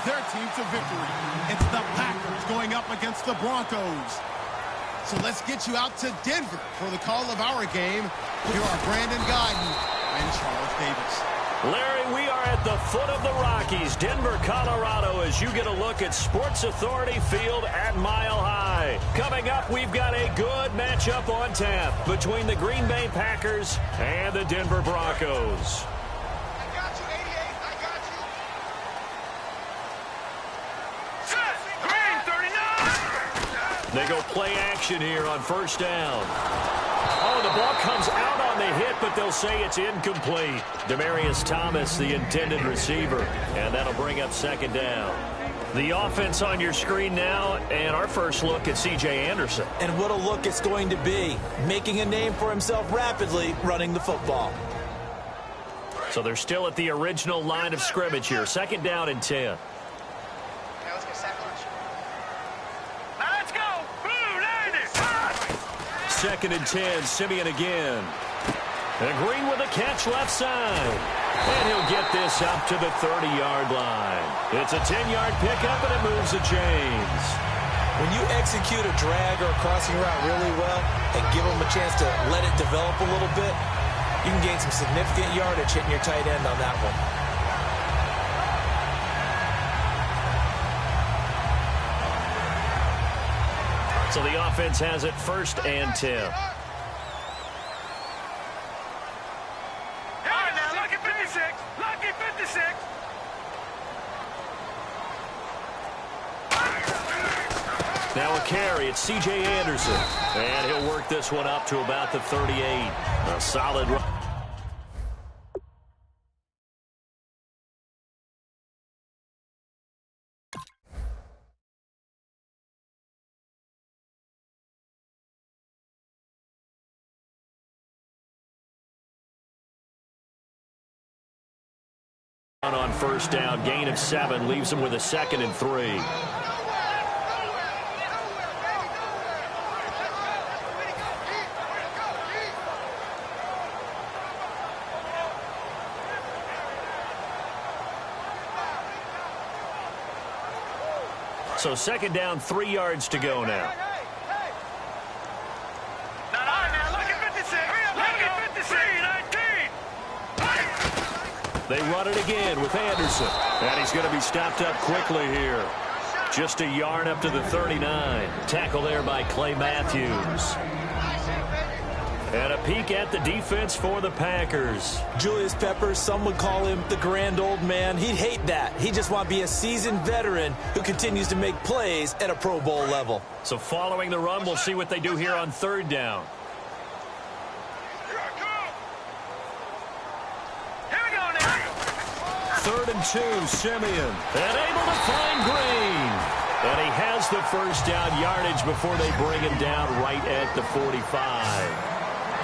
their team to victory. It's the Packers going up against the Broncos. So let's get you out to Denver for the call of our game. Here are Brandon Guyton and Charles Davis. Larry, we are at the foot of the Rockies, Denver, Colorado, as you get a look at Sports Authority Field at Mile High. Coming up, we've got a good matchup on tap between the Green Bay Packers and the Denver Broncos. I got you, 88. I got you. Set. Green, 39. They go play action here on first down. Oh, the ball comes out on the hit, but they'll say it's incomplete. Demaryius Thomas, the intended receiver, and that'll bring up second down. The offense on your screen now, and our first look at C.J. Anderson. And what a look it's going to be, making a name for himself rapidly running the football. So they're still at the original line of scrimmage here. Second down and 10. Second and 10, Simeon again. And Green with a catch left side. And he'll get this up to the 30-yard line. It's a 10-yard pickup, and it moves the chains. When you execute a drag or a crossing route really well and give them a chance to let it develop a little bit, you can gain some significant yardage hitting your tight end on that one. So the offense has it first and 10. All right, now, lucky 56. Lucky 56. Now a carry. It's C.J. Anderson. And he'll work this one up to about the 38. A solid run. On first down, gain of 7, leaves him with a 2nd and 3. So second down, 3 yards to go now. They run it again with Anderson. And he's going to be stopped up quickly here. Just a yard up to the 39. Tackle there by Clay Matthews. And a peek at the defense for the Packers. Julius Peppers, some would call him the grand old man. He'd hate that. He just want to be a seasoned veteran who continues to make plays at a Pro Bowl level. So following the run, we'll see what they do here on third down. Third and 2, Simeon. And able to find Green. And he has the first down yardage before they bring him down right at the 45.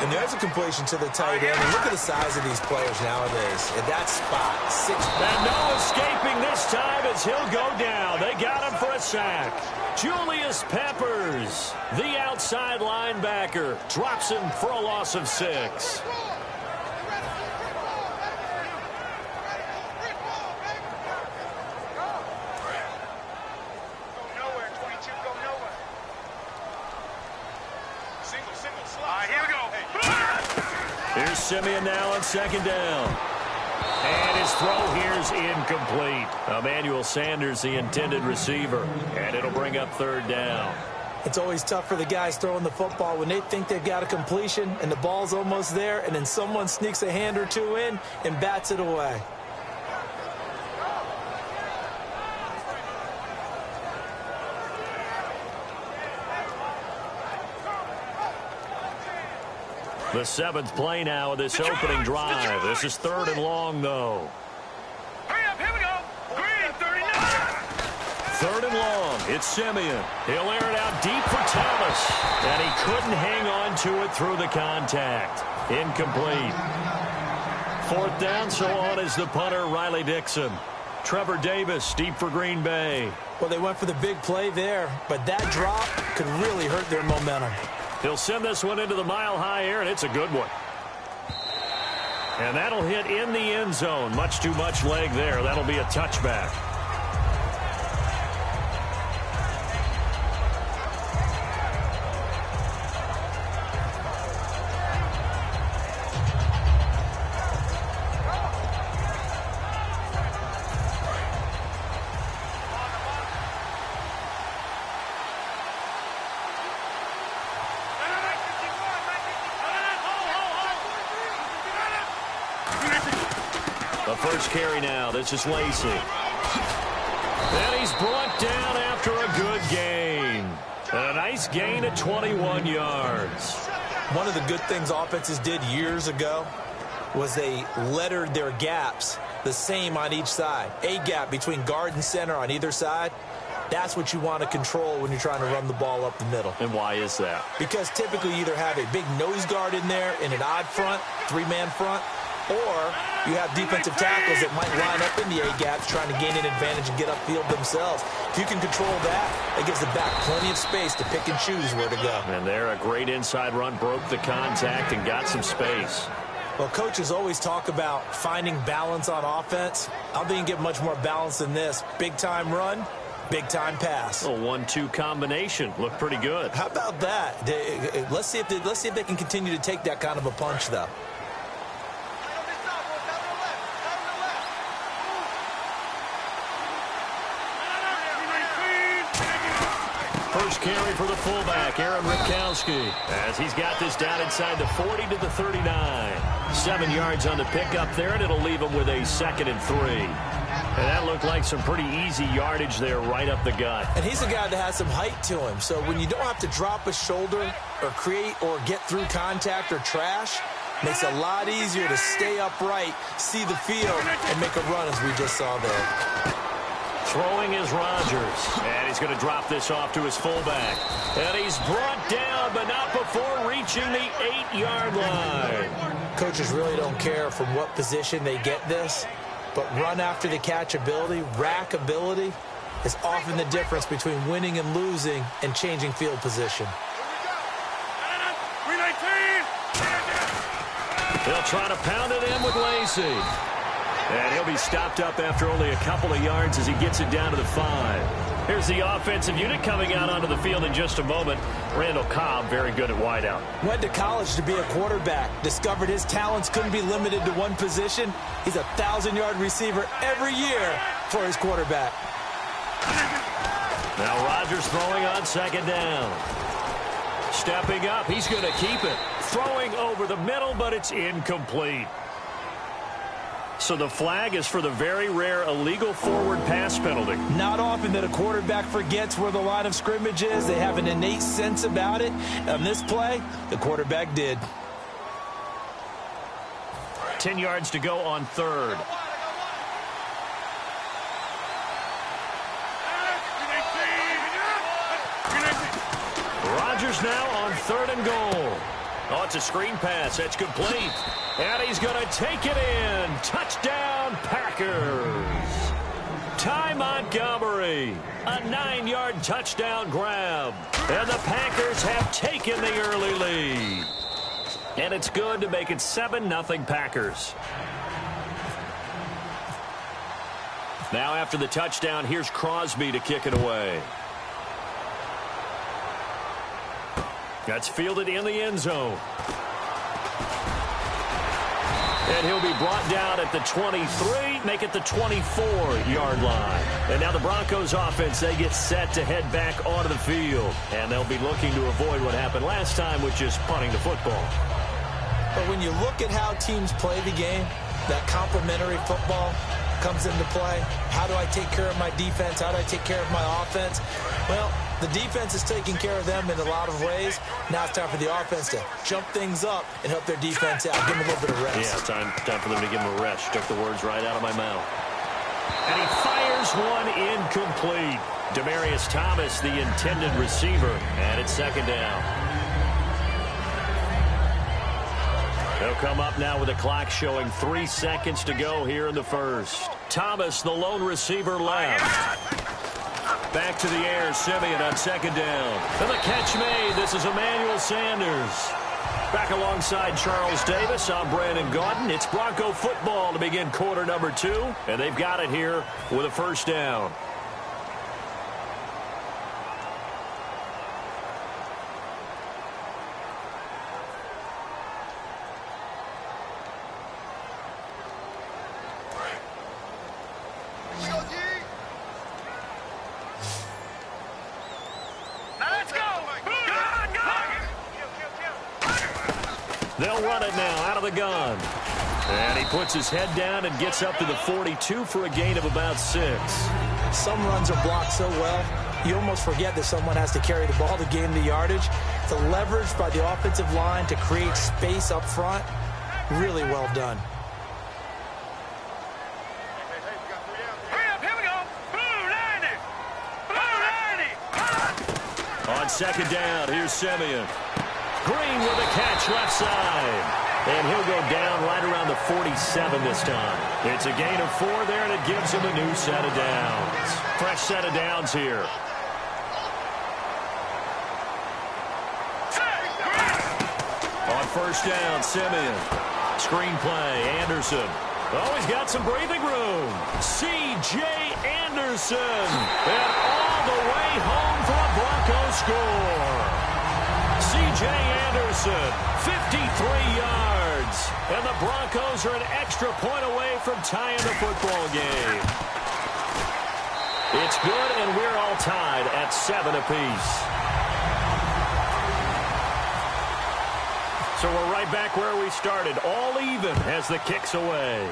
And there's a completion to the tight end. And look at the size of these players nowadays. At that spot, 6. And no escaping this time as he'll go down. They got him for a sack. Julius Peppers, the outside linebacker, drops him for a loss of 6. Here's Simeon now on second down. And his throw here's incomplete. Emmanuel Sanders, the intended receiver. And it'll bring up third down. It's always tough for the guys throwing the football when they think they've got a completion and the ball's almost there, and then someone sneaks a hand or two in and bats it away. The 7th play now of this opening drive. This is third and long, though. Hurry up, here we go. Green, 39. Third and long. It's Simeon. He'll air it out deep for Thomas. And he couldn't hang on to it through the contact. Incomplete. Fourth down, so on is the punter, Riley Dixon. Trevor Davis, deep for Green Bay. Well, they went for the big play there, but that drop could really hurt their momentum. He'll send this one into the mile-high air, and it's a good one. And that'll hit in the end zone. Much too much leg there. That'll be a touchback. first carry now. This is Lacey. And he's brought down after a good gain. A nice gain of 21 yards. One of the good things offenses did years ago was they lettered their gaps the same on each side. A gap between guard and center on either side. That's what you want to control when you're trying to run the ball up the middle. And why is that? Because typically you either have a big nose guard in there in an odd front, three-man front, or you have defensive tackles that might line up in the A-gaps trying to gain an advantage and get upfield themselves. If you can control that, it gives the back plenty of space to pick and choose where to go. And there, a great inside run, broke the contact and got some space. Well, coaches always talk about finding balance on offense. I don't think you can get much more balance than this. Big-time run, big-time pass. A 1-2 combination. Looked pretty good. How about that? Let's see if they can continue to take that kind of a punch, though. First carry for the fullback, Aaron Ripkowski, as he's got this down inside the 40 to the 39. 7 yards on the pickup there, and it'll leave him with a 2nd and 3. And that looked like some pretty easy yardage there right up the gut. And he's a guy that has some height to him. So when you don't have to drop a shoulder or create or get through contact or trash, makes it a lot easier to stay upright, see the field, and make a run as we just saw there. Throwing is Rodgers, and he's going to drop this off to his fullback. And he's brought down, but not before reaching the 8-yard line. Coaches really don't care from what position they get this, but run after the catch ability, rack ability, is often the difference between winning and losing and changing field position. They'll try to pound it in with Lacey. And he'll be stopped up after only a couple of yards as he gets it down to the 5. Here's the offensive unit coming out onto the field in just a moment. Randall Cobb, very good at wideout. Went to college to be a quarterback. Discovered his talents couldn't be limited to one position. He's a 1,000-yard receiver every year for his quarterback. Now Rodgers throwing on 2nd down. Stepping up, he's going to keep it. Throwing over the middle, but it's incomplete. So the flag is for the very rare illegal forward pass penalty. Not often that a quarterback forgets where the line of scrimmage is. They have an innate sense about it. On this play, the quarterback did. 10 yards to go on 3rd. Rodgers now on 3rd and goal. Oh, it's a screen pass. That's complete. And he's going to take it in. Touchdown, Packers. Ty Montgomery. A 9-yard touchdown grab. And the Packers have taken the early lead. And it's good to make it 7-0 Packers. Now after the touchdown, here's Crosby to kick it away. That's fielded in the end zone. And he'll be brought down at the 23, make it the 24-yard line. And now the Broncos offense, they get set to head back onto the field. And they'll be looking to avoid what happened last time, which is punting the football. But when you look at how teams play the game, that complementary football comes into play. How do I take care of my defense? How do I take care of my offense? Well, the defense is taking care of them in a lot of ways. Now it's time for the offense to jump things up and help their defense out. Give them a little bit of rest. Yeah, time for them to give them a rest. Took the words right out of my mouth. And he fires one incomplete. Demaryius Thomas, the intended receiver, and it's 2nd down. They'll come up now with the clock showing 3 seconds to go here in the first. Thomas, the lone receiver, left. Back to the air, Simeon on 2nd down. And the catch made. This is Emmanuel Sanders. Back alongside Charles Davis, I'm Brandon Gaudin. It's Bronco football to begin quarter number 2. And they've got it here with a 1st down. They'll run it now out of the gun. And he puts his head down and gets up to the 42 for a gain of about 6. Some runs are blocked so well, you almost forget that someone has to carry the ball to gain the yardage. The leverage by the offensive line to create space up front, really well done. On second down, here's Simeon. Green with a catch left side. And he'll go down right around the 47 this time. It's a gain of 4 there, and it gives him a new set of downs. Fresh set of downs here. On first down, Simeon. Screen play, Anderson. Oh, he's got some breathing room. C.J. Anderson. And all the way home for a Broncos score. C.J. Anderson, 53 yards. And the Broncos are an extra point away from tying the football game. It's good, and we're all tied at 7 apiece. So we're right back where we started, all even as the kick's away.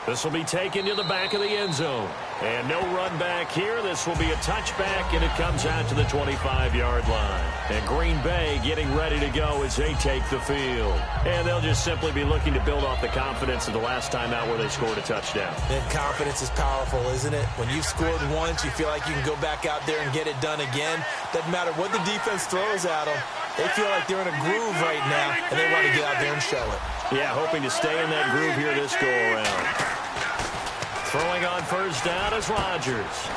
This will be taken to the back of the end zone. And no run back here. This will be a touchback, and it comes out to the 25-yard line. And Green Bay getting ready to go as they take the field. And they'll just simply be looking to build off the confidence of the last time out where they scored a touchdown. And confidence is powerful, isn't it? When you've scored once, you feel like you can go back out there and get it done again. Doesn't matter what the defense throws at them. They feel like they're in a groove right now, and they want to get out there and show it. Yeah, hoping to stay in that groove here this go-around. Throwing on first down is Rodgers.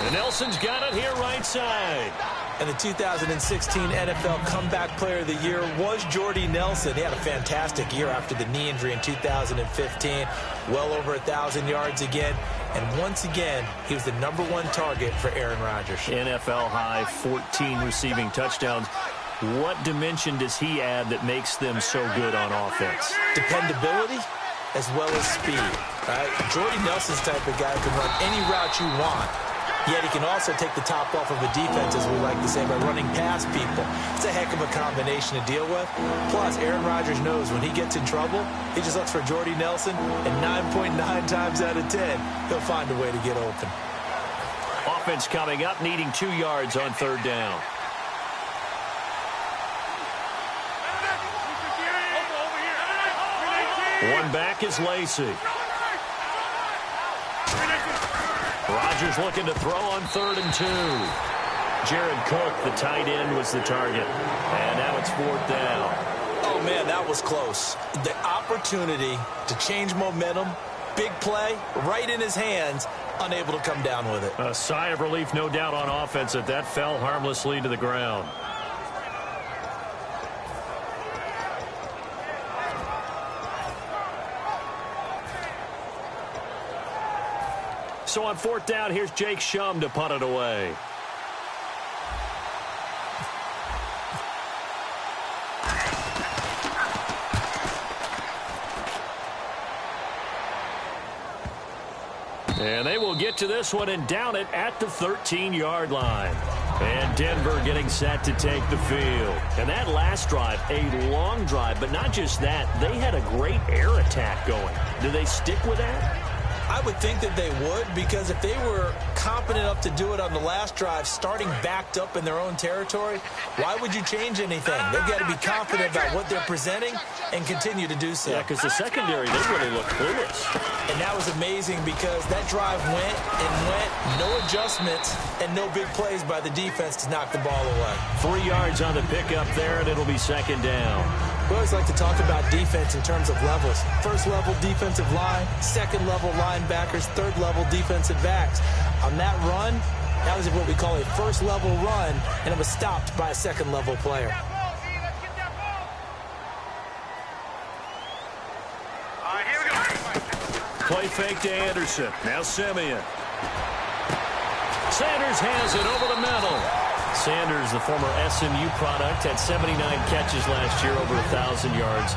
And Nelson's got it here right side. And the 2016 NFL Comeback Player of the Year was Jordy Nelson. He had a fantastic year after the knee injury in 2015. Well over 1,000 yards again. And once again, he was the #1 target for Aaron Rodgers. NFL high 14 receiving touchdowns. What dimension does he add that makes them so good on offense? Dependability as well as speed. Right? Jordy Nelson's type of guy can run any route you want, yet he can also take the top off of a defense, as we like to say, by running past people. It's a heck of a combination to deal with. Plus, Aaron Rodgers knows when he gets in trouble, he just looks for Jordy Nelson, and 9.9 times out of 10, he'll find a way to get open. Offense coming up, needing 2 yards on third down. One back is Lacey. Rodgers looking to throw on 3rd and 2. Jared Cook, the tight end, was the target. And now it's 4th down. Oh, man, that was close. The opportunity to change momentum, big play, right in his hands, unable to come down with it. A sigh of relief, no doubt, on offense that fell harmlessly to the ground. So on 4th down, here's Jake Shum to punt it away. And they will get to this one and down it at the 13-yard line. And Denver getting set to take the field. And that last drive, a long drive, but not just that, they had a great air attack going. Do they stick with that? I would think that they would, because if they were competent enough to do it on the last drive, starting backed up in their own territory, why would you change anything? They've got to be confident about what they're presenting and continue to do so. Yeah, because the secondary, they really look clueless. And that was amazing because that drive went and went, no adjustments, and no big plays by the defense to knock the ball away. 3 yards on the pickup there, and it'll be 2nd down. We always like to talk about defense in terms of levels. First level defensive line, second level linebackers, third level defensive backs. On that run, that was what we call a first level run, and it was stopped by a second level player. Play fake to Anderson. Now Simeon. Sanders has it over the middle. Sanders, the former SMU product, had 79 catches last year, over 1,000 yards,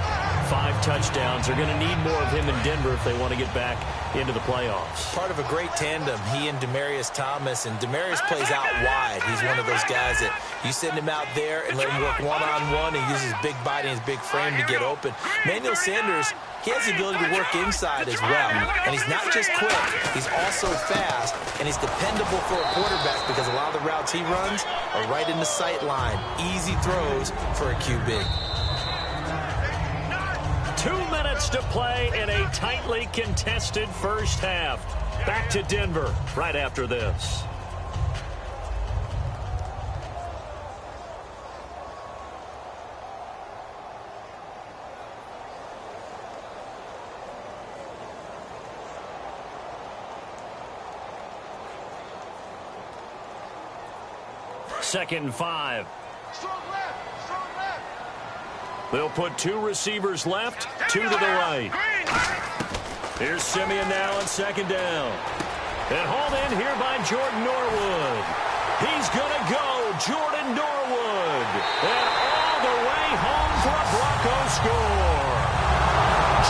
5 touchdowns. They're going to need more of him in Denver if they want to get back into the playoffs. Part of a great tandem, he and Demaryius Thomas. And Demaryius plays out wide. He's one of those guys that you send him out there and let him work one-on-one and use his big body and his big frame to get open. Manuel Sanders, he has the ability to work inside as well. And he's not just quick, he's also fast, and he's dependable for a quarterback because a lot of the routes he runs are right in the sight line. Easy throws for a QB. 2 minutes to play in a tightly contested first half. Back to Denver right after this. Second and 5. Strong left, strong left. They'll put 2 receivers left, 2 to the right. Here's Simeon now on second down. And hauled in here by Jordan Norwood. He's going to go, Jordan Norwood. And all the way home for a Broncos score.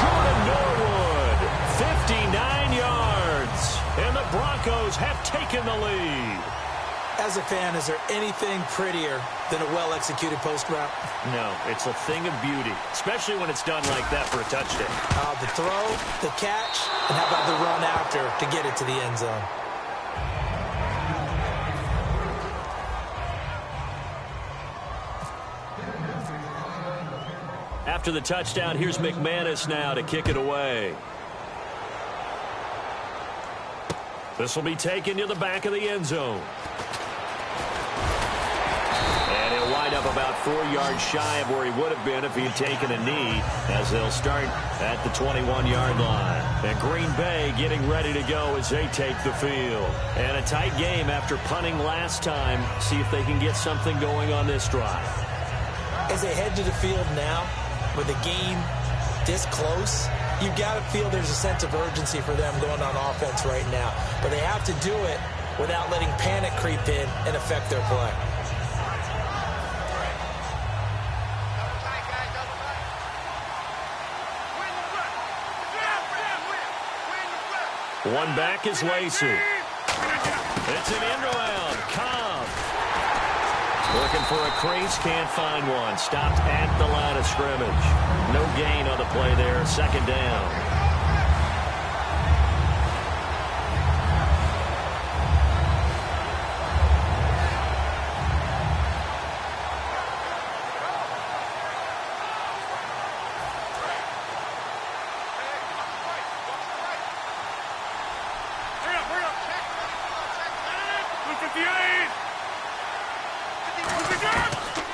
Jordan Norwood, 59 yards. And the Broncos have taken the lead. As a fan, is there anything prettier than a well-executed post route? No, it's a thing of beauty, especially when it's done like that for a touchdown. The throw, the catch, and how about the run after to get it to the end zone? After the touchdown, here's McManus now to kick it away. This will be taken to the back of the end zone. And he'll wind up about 4 yards shy of where he would have been if he had taken a knee, as they'll start at the 21-yard line. And Green Bay getting ready to go as they take the field. And a tight game after punting last time. See if they can get something going on this drive. As they head to the field now, with the game this close, you've got to feel there's a sense of urgency for them going on offense right now. But they have to do it without letting panic creep in and affect their play. One back is Lacey. It's an end around. Cobb. Looking for a crease, can't find one. Stopped at the line of scrimmage. No gain on the play there. Second down.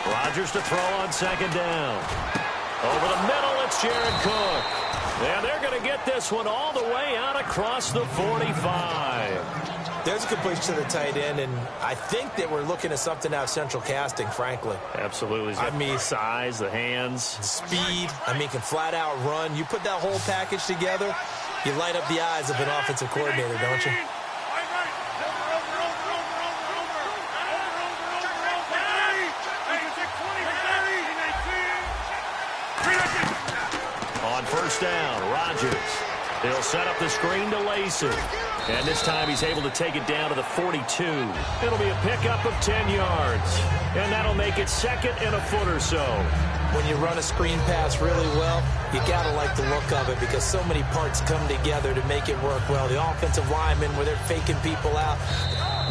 Rodgers to throw on second down. Over the middle, it's Jared Cook. And they're going to get this one all the way out across the 45. There's a completion to the tight end, and I think that we're looking at something out of central casting, frankly. Absolutely. I mean, size, the hands. Speed. I mean, can flat out run. You put that whole package together, you light up the eyes of an offensive coordinator, don't you? On first down, Rodgers. He'll set up the screen to Lacey. And this time he's able to take it down to the 42. It'll be a pickup of 10 yards. And that'll make it second and a foot or so. When you run a screen pass really well, you got to like the look of it because so many parts come together to make it work well. The offensive linemen, where they're faking people out.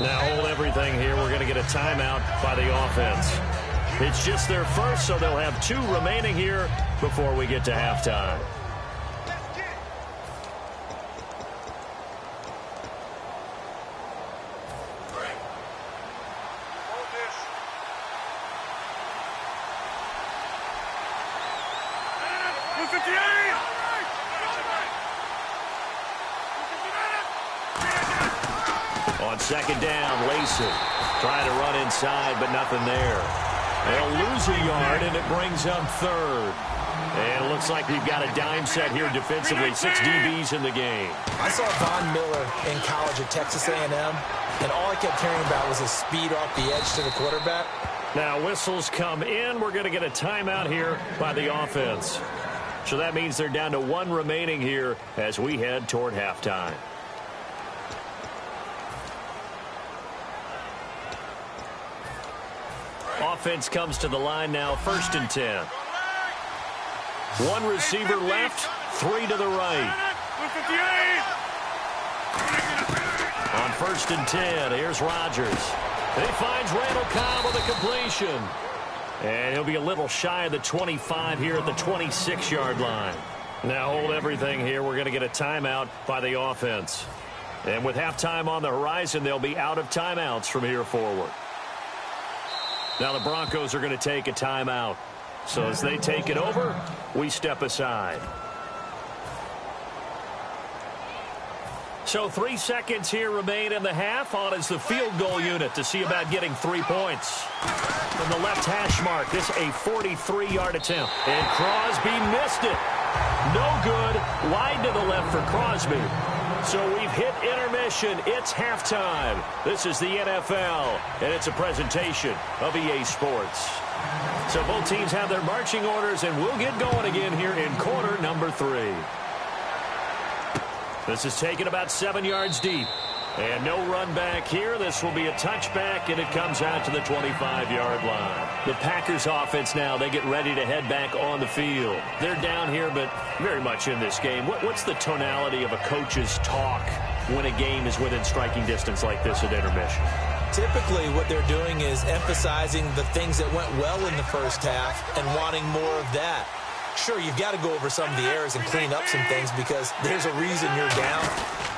Now hold everything here. We're going to get a timeout by the offense. It's just their first, so they'll have 2 remaining here before we get to halftime. On second down, Lacey trying to run inside, but nothing there. They'll lose a yard, and it brings up third. And it looks like we've got a dime set here defensively. 6 DBs in the game. I saw Von Miller in college at Texas A&M, and all I kept hearing about was his speed off the edge to the quarterback. Now whistles come in. We're going to get a timeout here by the offense. So that means they're down to 1 remaining here as we head toward halftime. Offense comes to the line now, 1st and 10. 1 receiver left, 3 to the right. On 1st and 10, here's Rodgers. He finds Randall Cobb with a completion. And he'll be a little shy of the 25 here at the 26-yard line. Now hold everything here. We're going to get a timeout by the offense. And with halftime on the horizon, they'll be out of timeouts from here forward. Now the Broncos are going to take a timeout. So as they take it over, we step aside. So 3 seconds here remain in the half. On is the field goal unit to see about getting 3 points. From the left hash mark, this a 43-yard attempt. And Crosby missed it. No good. Wide to the left for Crosby. So we've hit intermission. It's halftime. This is the NFL, and it's a presentation of EA Sports. So both teams have their marching orders, and we'll get going again here in quarter number 3. This is taken about 7 yards deep. And no run back here. This will be a touchback, and it comes out to the 25-yard line. The Packers offense now, they get ready to head back on the field. They're down here, but very much in this game. What's the tonality of a coach's talk when a game is within striking distance like this at intermission? Typically, what they're doing is emphasizing the things that went well in the first half and wanting more of that. Sure, you've got to go over some of the errors and clean up some things because there's a reason you're down.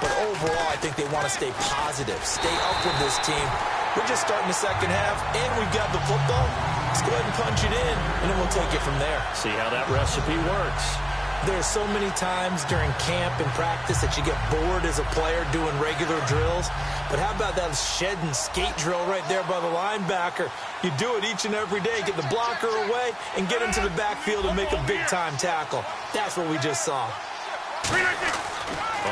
But overall, I think they want to stay positive, stay up with this team. We're just starting the second half, and we've got the football. Let's go ahead and punch it in, and then we'll take it from there. See how that recipe works. There's so many times during camp and practice that you get bored as a player doing regular drills. But how about that shed and skate drill right there by the linebacker? You do it each and every day. Get the blocker away and get into the backfield and make a big-time tackle. That's what we just saw.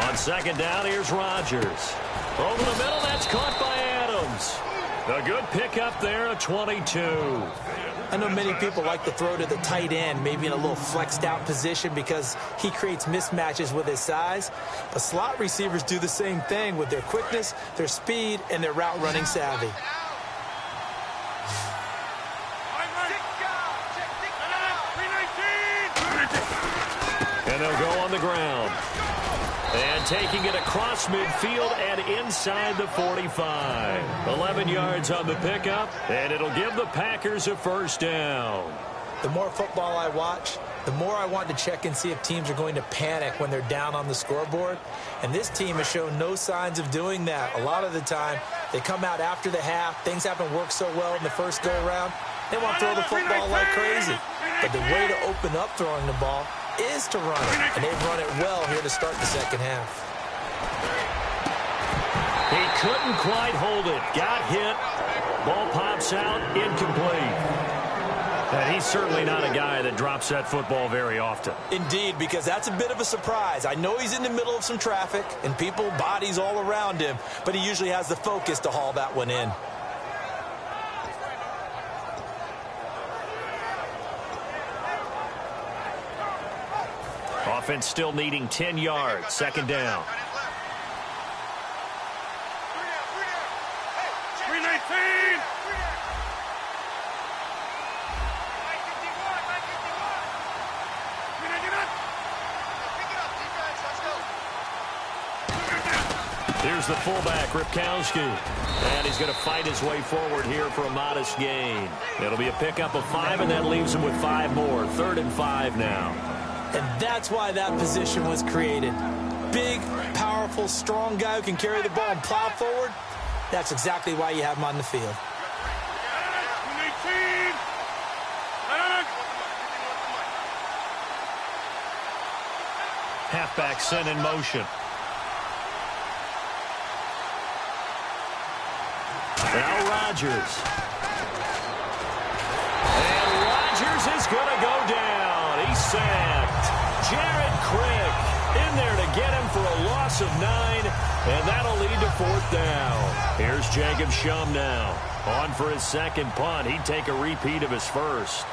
On second down, here's Rodgers. Over the middle, that's caught by Adams. A good pickup there, a 22. I know many people like to throw to the tight end, maybe in a little flexed out position because he creates mismatches with his size. But slot receivers do the same thing with their quickness, their speed, and their route running savvy. And they'll go on the ground. And taking it across midfield and inside the 45. 11 yards on the pickup, and it'll give the Packers a first down. The more football I watch, the more I want to check and see if teams are going to panic when they're down on the scoreboard. And this team has shown no signs of doing that. A lot of the time, they come out after the half. Things haven't worked so well in the first go-around. They want to throw the football like crazy. But the way to open up throwing the ball is to run it, and they've run it well here to start the second half. He couldn't quite hold it. Got hit. Ball pops out, incomplete. And he's certainly not a guy that drops that football very often. Indeed, because that's a bit of a surprise. I know he's in the middle of some traffic and people, bodies all around him, but he usually has the focus to haul that one in. Offense still needing 10 yards. Second down. 319. Here's the fullback, Ripkowski. And he's going to fight his way forward here for a modest gain. It'll be a pickup of 5, and that leaves him with 5 more. 3rd and 5 now. And that's why that position was created. Big, powerful, strong guy who can carry the ball and plow forward. That's exactly why you have him on the field. Halfback sent in motion. Now Rodgers. And Rodgers is going to go down. He's sacked. Jared Crick in there to get him for a loss of 9, and that'll lead to 4th down. Here's Jacob Shum now. On for his second punt. He'd take a repeat of his first.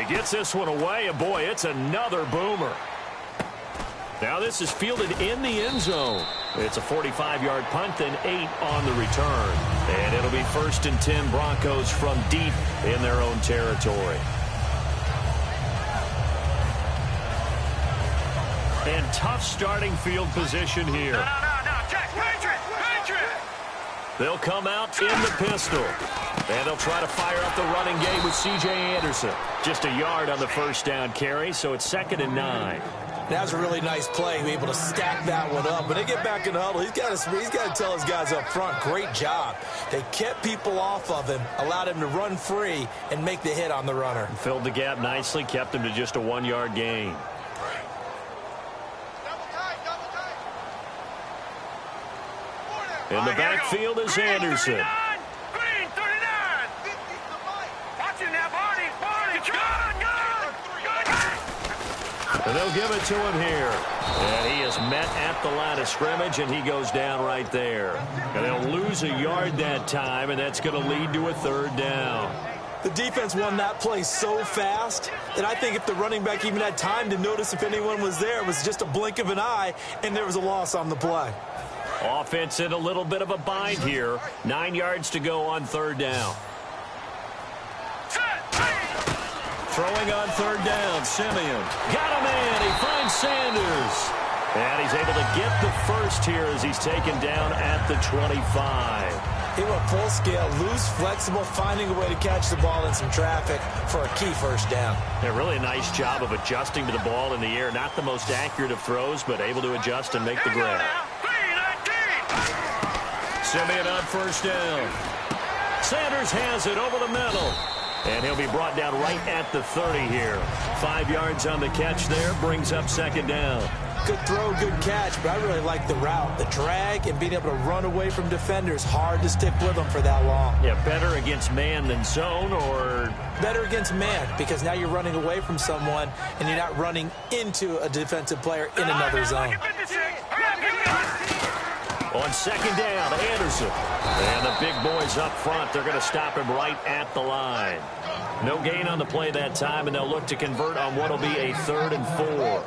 gets this one away, and boy, it's another boomer. Now this is fielded in the end zone. It's a 45-yard punt and 8 on the return. And it'll be 1st and 10 Broncos from deep in their own territory. And tough starting field position here. No. Patriot. They'll come out in the pistol. And they'll try to fire up the running game with C.J. Anderson. Just a yard on the first down carry, so it's 2nd and 9. That was a really nice play, be able to stack that one up. When they get back in the huddle, he's got to tell his guys up front, great job. They kept people off of him, allowed him to run free and make the hit on the runner. Filled the gap nicely, kept him to just a 1-yard gain. In the backfield is Anderson. Green, 39. Watch him now, Barney. And they'll give it to him here. And he is met at the line of scrimmage, and he goes down right there. And they'll lose a yard that time, and that's going to lead to a 3rd down. The defense won that play so fast that I think if the running back even had time to notice if anyone was there, it was just a blink of an eye, and there was a loss on the play. Offense in a little bit of a bind here. 9 yards to go on 3rd down. Throwing on 3rd down, Simeon. Got a man. He finds Sanders. And he's able to get the first here as he's taken down at the 25. He went full scale, loose, flexible, finding a way to catch the ball in some traffic for a key first down. Yeah, really a nice job of adjusting to the ball in the air. Not the most accurate of throws, but able to adjust and make the grab. Simeon on 1st down. Sanders has it over the middle. And he'll be brought down right at the 30 here. 5 yards on the catch there, brings up 2nd down. Good throw, good catch, but I really like the route. The drag and being able to run away from defenders. Hard to stick with them for that long. Yeah, better against man than zone, or? Better against man, because now you're running away from someone and you're not running into a defensive player in another zone. On 2nd down, Anderson. And the big boys up front, they're going to stop him right at the line. No gain on the play that time, and they'll look to convert on what will be a 3rd and 4.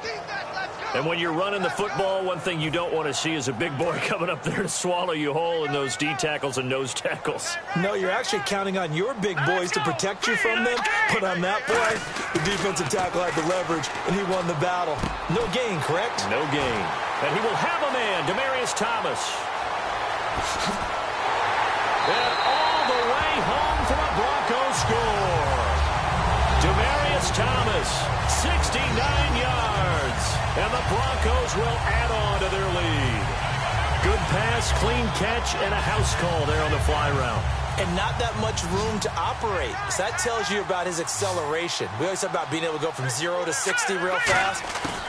And when you're running the football, one thing you don't want to see is a big boy coming up there to swallow you whole in those D tackles and nose tackles. No, you're actually counting on your big boys to protect you from them. But on that play, the defensive tackle had the leverage, and he won the battle. No gain, correct? No gain. And he will have a man, Demaryius Thomas. And all the way home for a Broncos score. Demaryius Thomas, 69 yards. And the Broncos will add on to their lead. Good pass, clean catch, and a house call there on the fly route. And not that much room to operate. So that tells you about his acceleration. We always talk about being able to go from 0 to 60 real fast.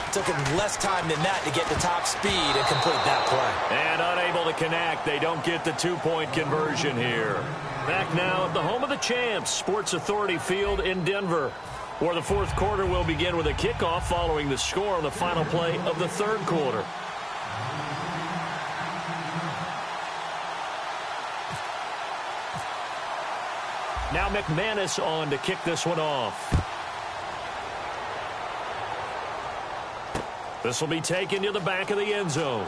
It took him less time than that to get the top speed and complete that play. And unable to connect. They don't get the 2-point conversion here. Back now at the home of the champs, Sports Authority Field in Denver, where the 4th quarter will begin with a kickoff following the score on the final play of the 3rd quarter. Now McManus on to kick this one off. This will be taken to the back of the end zone.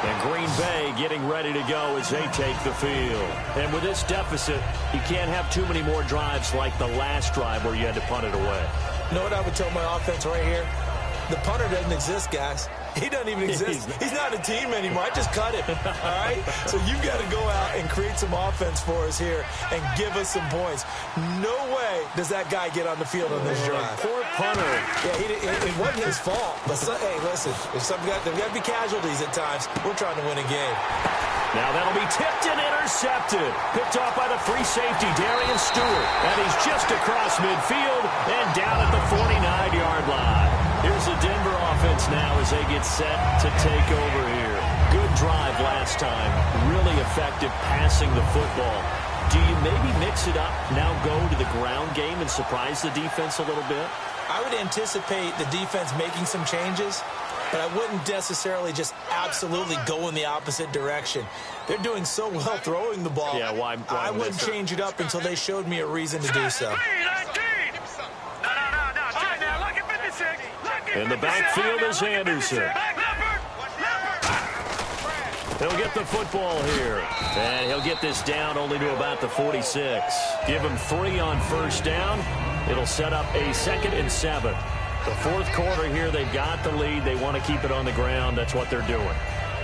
And Green Bay getting ready to go as they take the field. And with this deficit, you can't have too many more drives like the last drive where you had to punt it away. You know what I would tell my offense right here? The punter doesn't exist, guys. He doesn't even exist. He's not a team anymore. I just cut him. All right? So you've got to go out and create some offense for us here and give us some points. No way does that guy get on the field on this drive. Poor punter. Yeah, it wasn't his fault. But, hey, listen, there's got to be casualties at times. We're trying to win a game. Now that'll be tipped and intercepted. Picked off by the free safety, Darian Stewart. And he's just across midfield and down at the 49-yard line. Here's the Denver offense now as they get set to take over here. Good drive last time. Really effective passing the football. Do you maybe mix it up, now go to the ground game and surprise the defense a little bit? I would anticipate the defense making some changes. but I wouldn't necessarily just absolutely go in the opposite direction. They're doing so well throwing the ball. Yeah, why I wouldn't change it up until they showed me a reason to do so. In the backfield is Anderson. He'll get the football here. And he'll get this down only to about the 46. Give him 3 on first down. It'll set up a 2nd and 7. The fourth quarter here, they've got the lead. They want to keep it on the ground. That's what they're doing.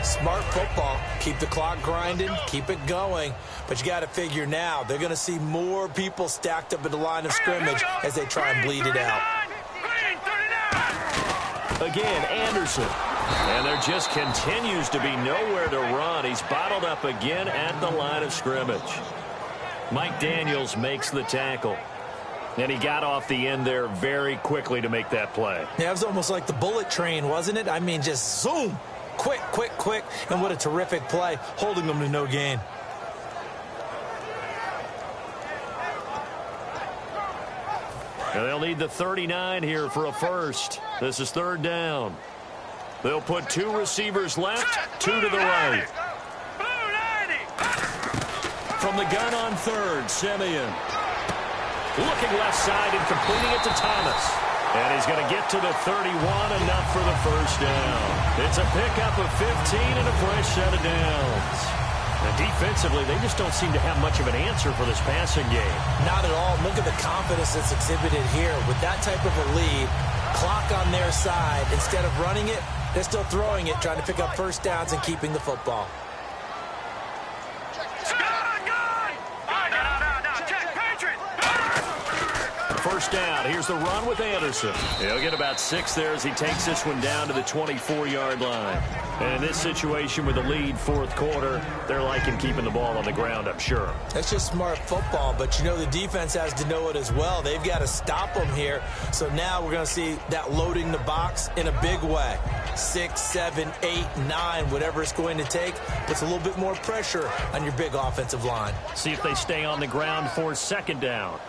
Smart football. Keep the clock grinding. Keep it going. But you got to figure now, they're going to see more people stacked up at the line of scrimmage as they try and bleed it out. Again, Anderson. And there just continues to be nowhere to run. He's bottled up again at the line of scrimmage. Mike Daniels makes the tackle. And he got off the end there very quickly to make that play. Yeah, it was almost like the bullet train, wasn't it? I mean, just zoom. Quick, quick, quick. And what a terrific play, holding them to no gain. And they'll need the 39 here for a first. This is 3rd down. They'll put 2 receivers left, 2 to the right. From the gun on 3rd, Simeon. Looking left side and completing it to Thomas. And he's going to get to the 31, enough for the first down. It's a pickup of 15 and a fresh set of downs. And defensively, they just don't seem to have much of an answer for this passing game. Not at all. Look at the confidence that's exhibited here. With that type of a lead, clock on their side, instead of running it, they're still throwing it, trying to pick up first downs and keeping the football. First down. Here's the run with Anderson. He'll get about 6 there as he takes this one down to the 24-yard line. And in this situation with the lead, fourth quarter, they're liking keeping the ball on the ground, I'm sure. That's just smart football, but you know the defense has to know it as well. They've got to stop them here. So now we're going to see that loading the box in a big way. 6, 7, 8, 9, whatever it's going to take, puts a little bit more pressure on your big offensive line. See if they stay on the ground for 2nd down.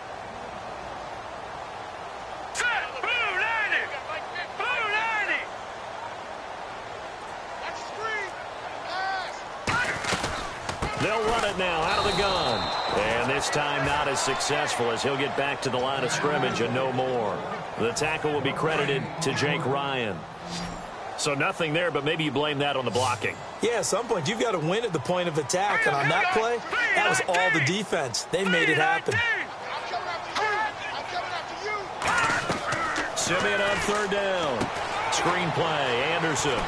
They'll run it now out of the gun. And this time not as successful as he'll get back to the line of scrimmage and no more. The tackle will be credited to Jake Ryan. So nothing there, but maybe you blame that on the blocking. Yeah, at some point you've got to win at the point of attack. And on that play, that was all the defense. They made it happen. Simeon on 3rd down. Screen play, Anderson.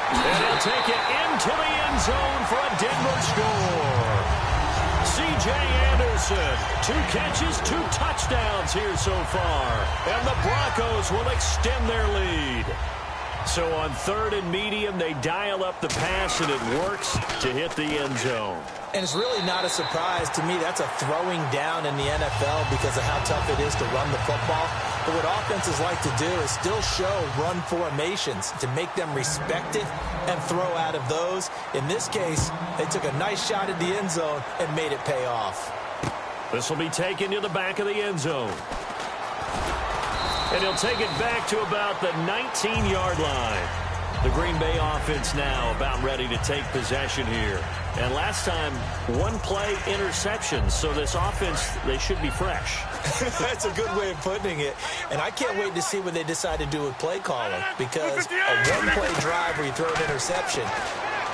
And he'll take it into the end zone for a Denver score. C.J. Anderson, 2 catches, 2 touchdowns here so far. And the Broncos will extend their lead. So on 3rd and medium, they dial up the pass, and it works to hit the end zone. And it's really not a surprise to me. That's a throwing down in the NFL because of how tough it is to run the football. But what offenses like to do is still show run formations to make them respect it and throw out of those. In this case, they took a nice shot at the end zone and made it pay off. This will be taken to the back of the end zone. And he'll take it back to about the 19-yard line. The Green Bay offense now about ready to take possession here. And last time, 1-play interception. So this offense, they should be fresh. That's a good way of putting it. And I can't wait to see what they decide to do with play calling. Because a 1-play drive where you throw an interception,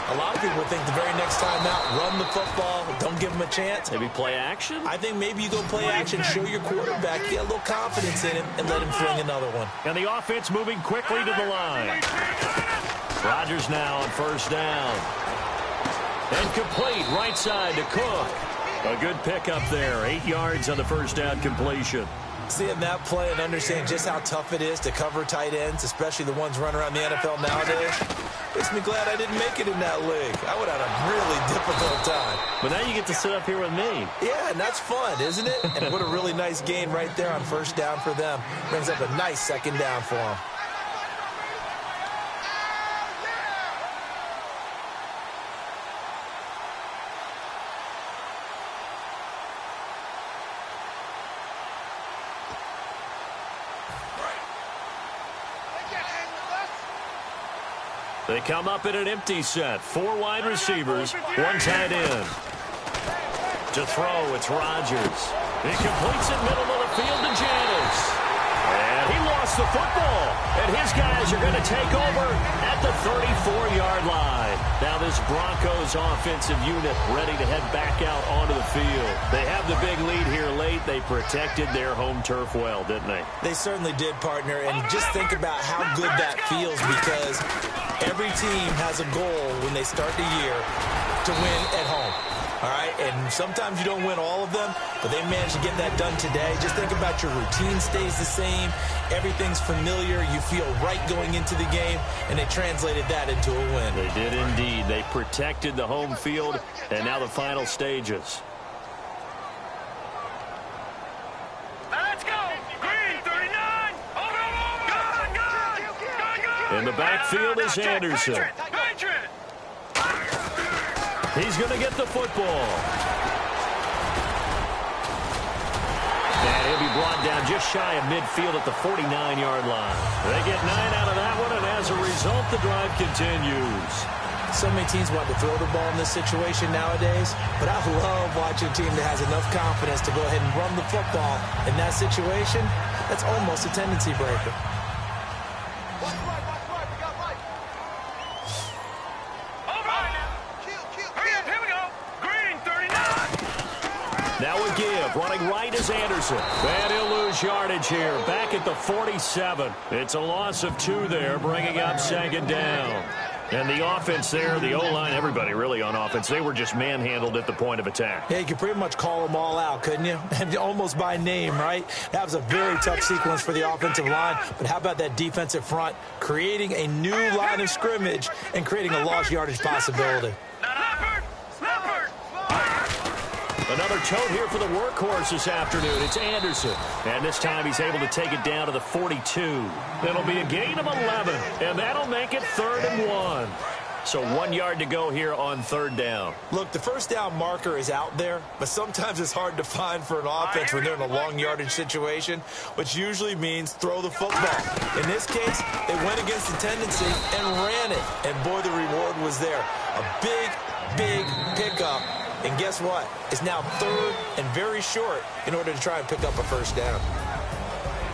a lot of people think the very next time out, run the football, don't give them a chance. Maybe play action? I think maybe you go play action, show your quarterback, get a little confidence in him, and let him fling another one. And the offense moving quickly to the line. Rodgers now on 1st down. And complete right side to Cook. A good pickup there. 8 yards on the 1st down completion. Seeing that play and understanding just how tough it is to cover tight ends, especially the ones running around the NFL nowadays, makes me glad I didn't make it in that league. I would have had a really difficult time. But now you get to sit up here with me. Yeah, and that's fun, isn't it? And what a really nice gain right there on 1st down for them. Brings up a nice 2nd down for them. They come up in an empty set. 4 wide receivers, 1 tight end. To throw, it's Rodgers. He completes it middle of the field to Janis. And he lost the football. And his guys are going to take over at the 34-yard line. Now this Broncos offensive unit ready to head back out onto the field. They have the big lead here late. They protected their home turf well, didn't they? They certainly did, partner. And just think about how good that feels, because every team has a goal when they start the year to win at home. All right, and sometimes you don't win all of them, but they managed to get that done today. Just think about your routine stays the same. Everything's familiar. You feel right going into the game, and they translated that into a win. They did indeed. They protected the home field, and now the final stages. Let's go. Green 39. Good. In the backfield is Anderson. Patriot. He's going to get the football. And he'll be brought down just shy of midfield at the 49-yard line. They get 9 out of that one, and as a result, the drive continues. So many teams want to throw the ball in this situation nowadays, but I love watching a team that has enough confidence to go ahead and run the football. In that situation, that's almost a tendency breaker. Now a give, running right is Anderson. And he'll lose yardage here, back at the 47. It's a loss of 2 there, bringing up 2nd down. And the offense there, the O-line, everybody really on offense, they were just manhandled at the point of attack. Yeah, you could pretty much call them all out, couldn't you? Almost by name, right? That was a very tough sequence for the offensive line. But how about that defensive front, creating a new line of scrimmage and creating a lost yardage possibility? Another tote here for the workhorse this afternoon. It's Anderson. And this time he's able to take it down to the 42. It'll be a gain of 11. And that'll make it 3rd and 1. So 1 yard to go here on 3rd down. Look, the first down marker is out there, but sometimes it's hard to find for an offense when they're in a long yardage situation, which usually means throw the football. In this case, they went against the tendency and ran it. And boy, the reward was there. A big pickup. And guess what? It's now 3rd and very short in order to try and pick up a 1st down.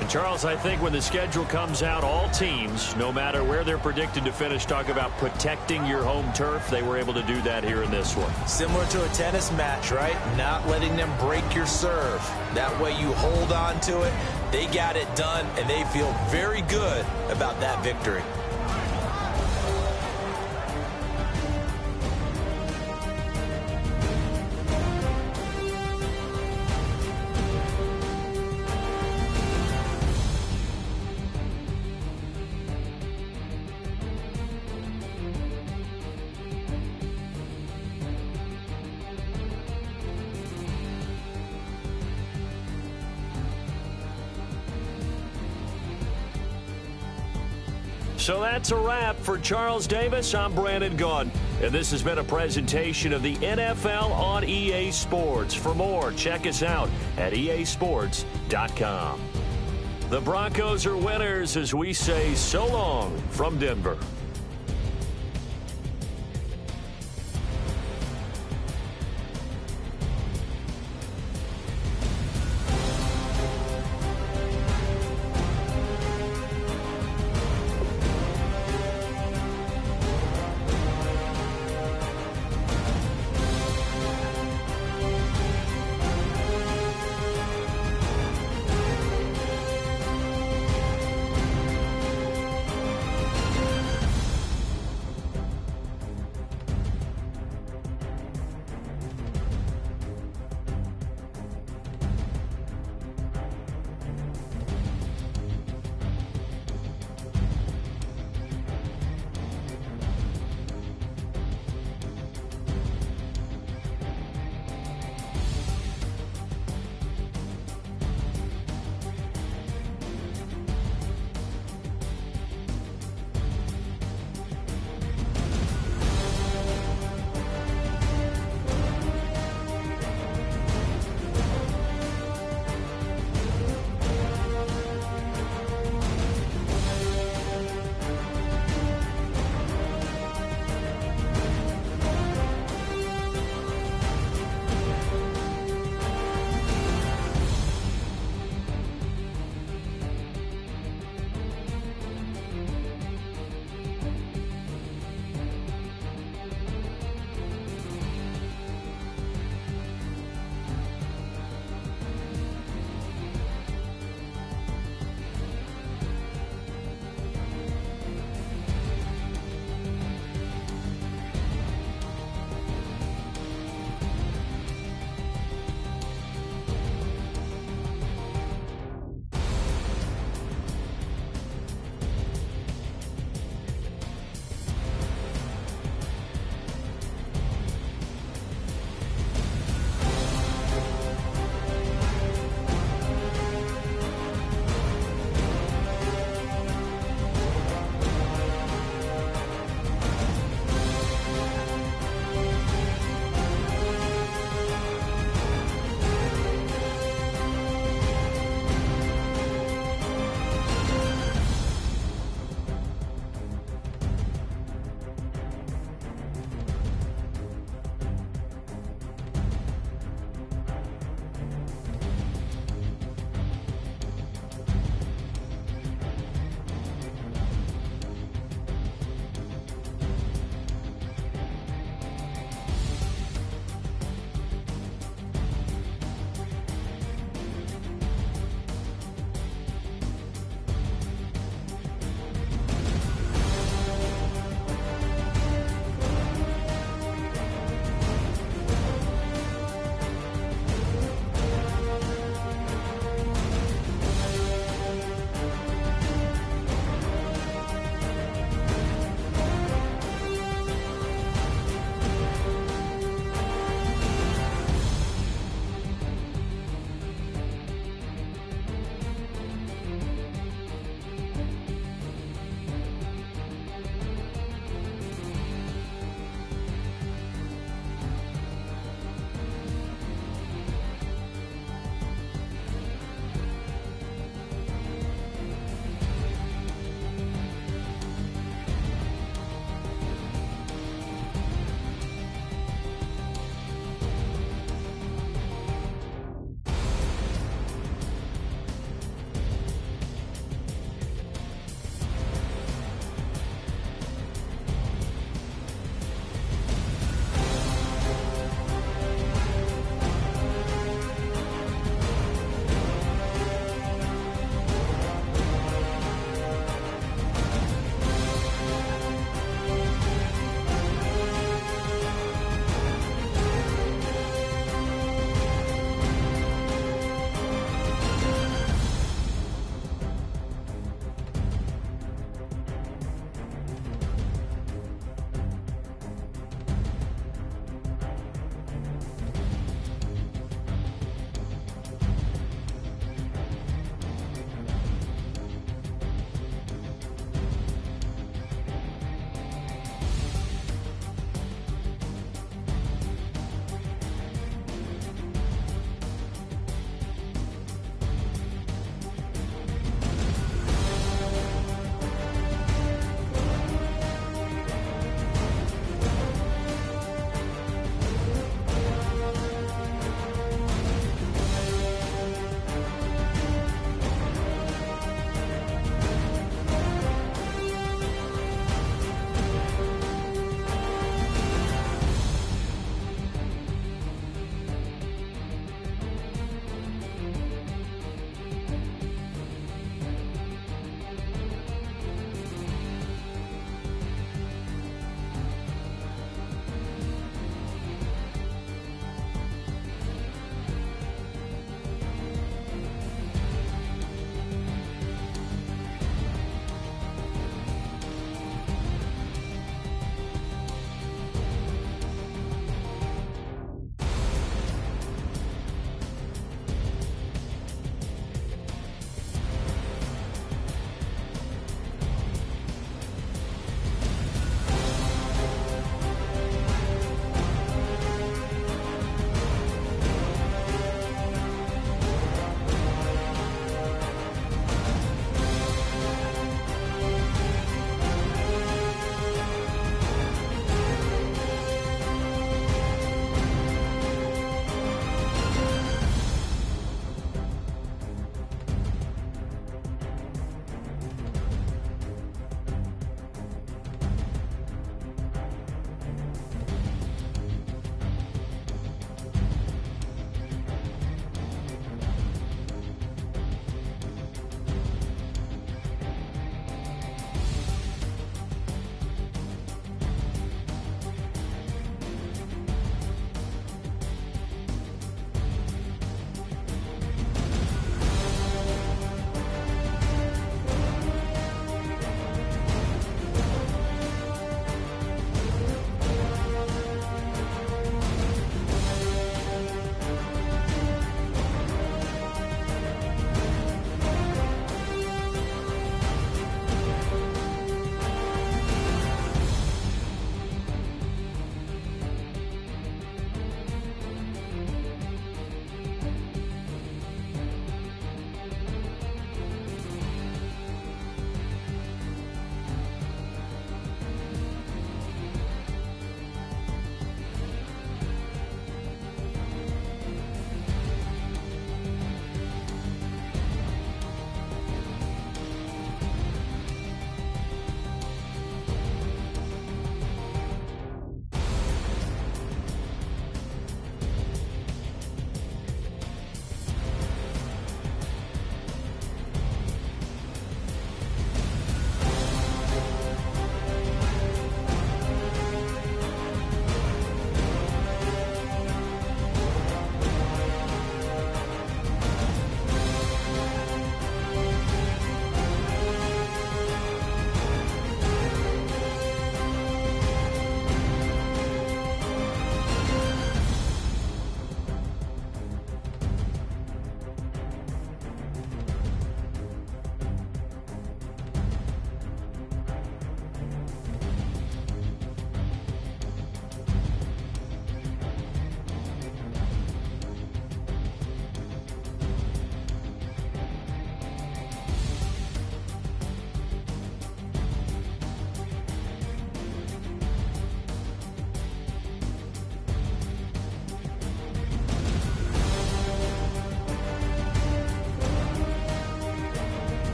And, Charles, I think when the schedule comes out, all teams, no matter where they're predicted to finish, talk about protecting your home turf. They were able to do that here in this one. Similar to a tennis match, right? Not letting them break your serve. That way you hold on to it. They got it done, and they feel very good about that victory. So that's a wrap for Charles Davis. I'm Brandon Gaudin, and this has been a presentation of the NFL on EA Sports. For more, check us out at easports.com. The Broncos are winners as we say so long from Denver.